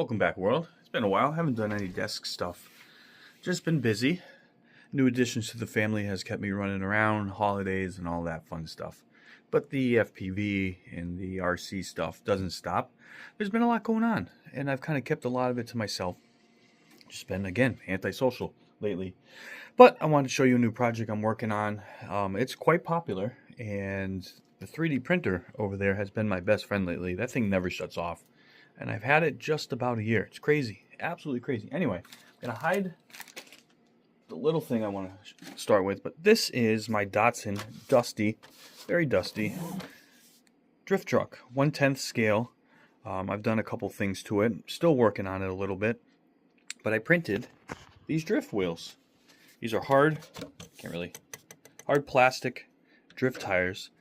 Welcome back, world. It's been a while. Haven't done any desk stuff. Just been busy. New additions to the family has kept me running around, holidays and all that fun stuff. But the FPV and the RC stuff doesn't stop. There's been a lot going on, and I've kind of kept a lot of it to myself. Just been, again, antisocial lately. But I wanted to show you a new project I'm working on. It's quite popular, and the 3D printer over there has been my best friend lately. That thing never shuts off. And I've had it just about a year. It's crazy. Absolutely crazy. Anyway, I'm going to hide the little thing I want to start with. But this is my Datsun dusty, very dusty, drift truck. 1/10 scale. I've done a couple things to it. Still working on it a little bit. But I printed these drift wheels. These are hard plastic drift tires.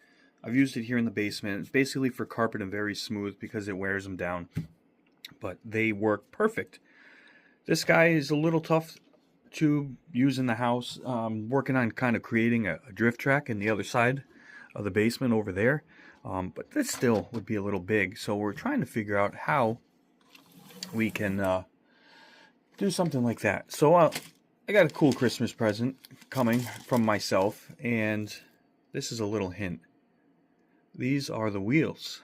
I've used it here in the basement. It's basically for carpet and very smooth because it wears them down. But they work perfect. This guy is a little tough to use in the house. Working on kind of creating a drift track in the other side of the basement over there. But this still would be a little big. So we're trying to figure out how we can do something like that. So I got a cool Christmas present coming from myself. And this is a little hint. These are the wheels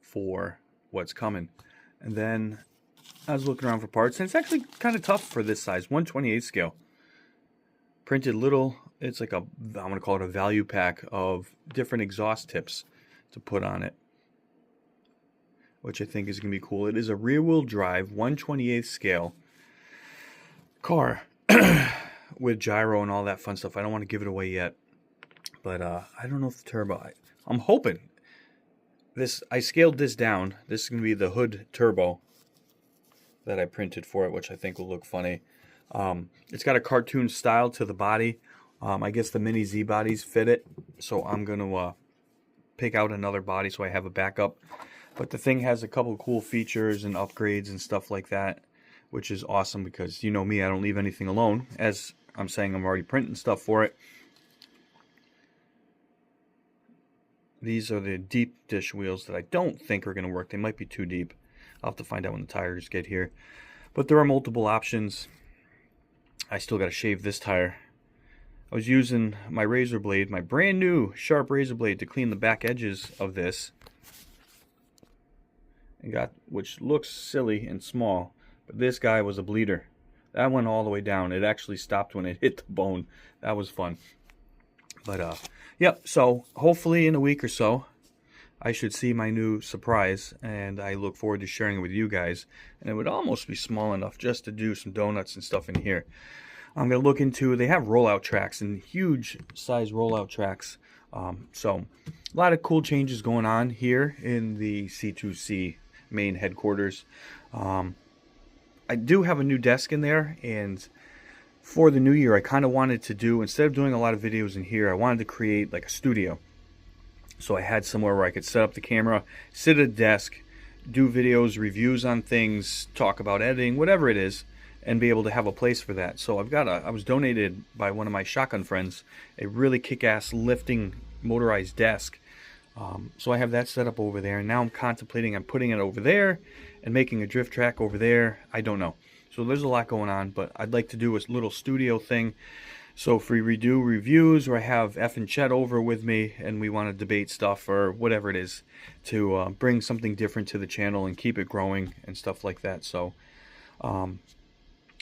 for what's coming. And then I was looking around for parts, and it's actually kind of tough for this size, 1/28 scale. Printed little, it's like I'm going to call it a value pack of different exhaust tips to put on it, which I think is going to be cool. It is a rear-wheel drive, 1/28 scale car with gyro and all that fun stuff. I don't want to give it away yet, but I don't know if the turbo, I'm hoping. I scaled this down. This is going to be the hood turbo that I printed for it, which I think will look funny. It's got a cartoon style to the body. I guess the Mini Z bodies fit it, so I'm going to pick out another body so I have a backup. But the thing has a couple of cool features and upgrades and stuff like that, which is awesome because you know me, I don't leave anything alone. As I'm saying, I'm already printing stuff for it. These are the deep dish wheels that I don't think are going to work. They might be too deep. I'll have to find out when the tires get here. But there are multiple options. I still got to shave this tire. I was using my razor blade, my brand new sharp razor blade, to clean the back edges of this. Which looks silly and small, but this guy was a bleeder. That went all the way down. It actually stopped when it hit the bone. That was fun. But yep, so hopefully in a week or so, I should see my new surprise, and I look forward to sharing it with you guys. And it would almost be small enough just to do some donuts and stuff in here. I'm going to look into, they have rollout tracks, and huge size rollout tracks. So a lot of cool changes going on here in the C2C main headquarters. I do have a new desk in there, and for the new year, I kind of wanted to do, instead of doing a lot of videos in here, I wanted to create like a studio. So I had somewhere where I could set up the camera, sit at a desk, do videos, reviews on things, talk about editing, whatever it is, and be able to have a place for that. So I was donated by one of my shotgun friends, a really kick-ass lifting motorized desk. So I have that set up over there, and now I'm contemplating on putting it over there and making a drift track over there. I don't know. So there's a lot going on, but I'd like to do a little studio thing. So if we redo reviews, or I have F and Chet over with me and we want to debate stuff or whatever it is, to bring something different to the channel and keep it growing and stuff like that. So a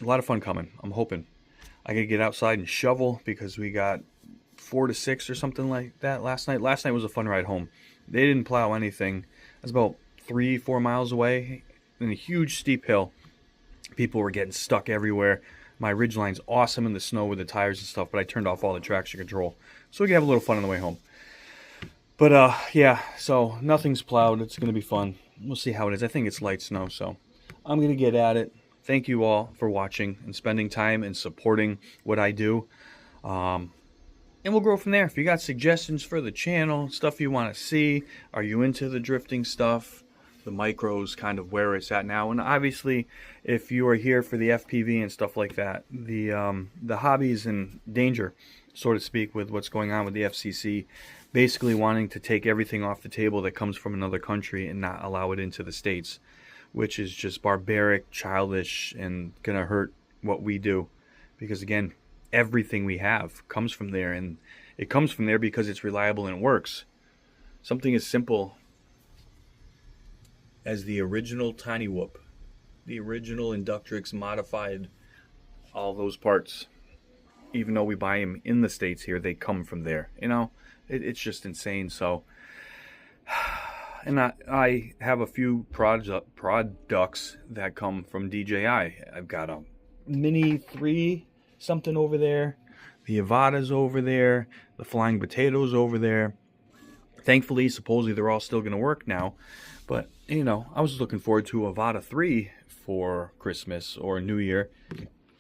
lot of fun coming. I'm hoping. I gotta get outside and shovel because we got 4 to 6 or something like that last night. Last night was a fun ride home. They didn't plow anything. It was about 3-4 miles away in a huge steep hill. People were getting stuck everywhere. My ridgeline's awesome in the snow with the tires and stuff, but I turned off all the traction control so we can have a little fun on the way home. But yeah, so nothing's plowed. It's going to be fun. We'll see how it is. I think it's light snow, so I'm going to get at it. Thank you all for watching and spending time and supporting what I do. And we'll grow from there. If you got suggestions for the channel, stuff you want to see, are you into the drifting stuff? The micros, kind of where it's at now. And obviously, if you are here for the FPV and stuff like that, the hobby's in danger, so to speak, with what's going on with the FCC, basically wanting to take everything off the table that comes from another country and not allow it into the States, which is just barbaric, childish, and gonna hurt what we do. Because again, everything we have comes from there, and it comes from there because it's reliable and it works. Something as simple as the original Tiny Whoop, the original Inductrix modified, all those parts. Even though we buy them in the States here, they come from there. You know, it's just insane. So, and I have a few products that come from DJI. I've got a Mini 3 something over there. The Avada's over there. The Flying Potato's over there. Thankfully, supposedly they're all still going to work now. But, you know, I was looking forward to Avada 3 for Christmas or New Year.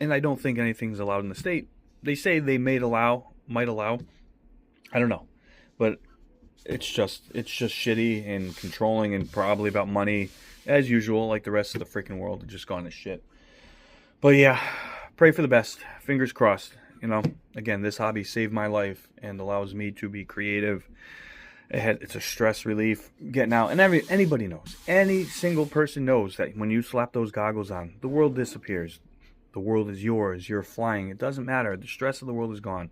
And I don't think anything's allowed in the state. They say they might allow. I don't know. But it's just shitty and controlling and probably about money. As usual, like the rest of the freaking world, it's just gone to shit. But yeah, pray for the best. Fingers crossed. You know, again, this hobby saved my life and allows me to be creative. It's a stress relief getting out. And anybody knows. Any single person knows that when you slap those goggles on, the world disappears. The world is yours. You're flying. It doesn't matter. The stress of the world is gone.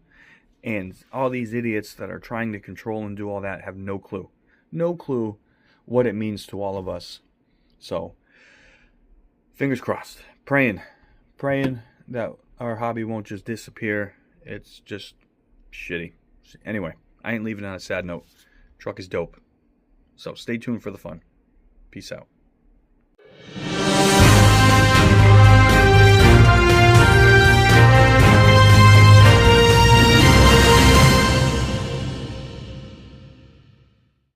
And all these idiots that are trying to control and do all that have no clue. No clue what it means to all of us. So, fingers crossed. Praying that our hobby won't just disappear. It's just shitty. Anyway, I ain't leaving on a sad note. Truck is dope. So stay tuned for the fun. Peace out.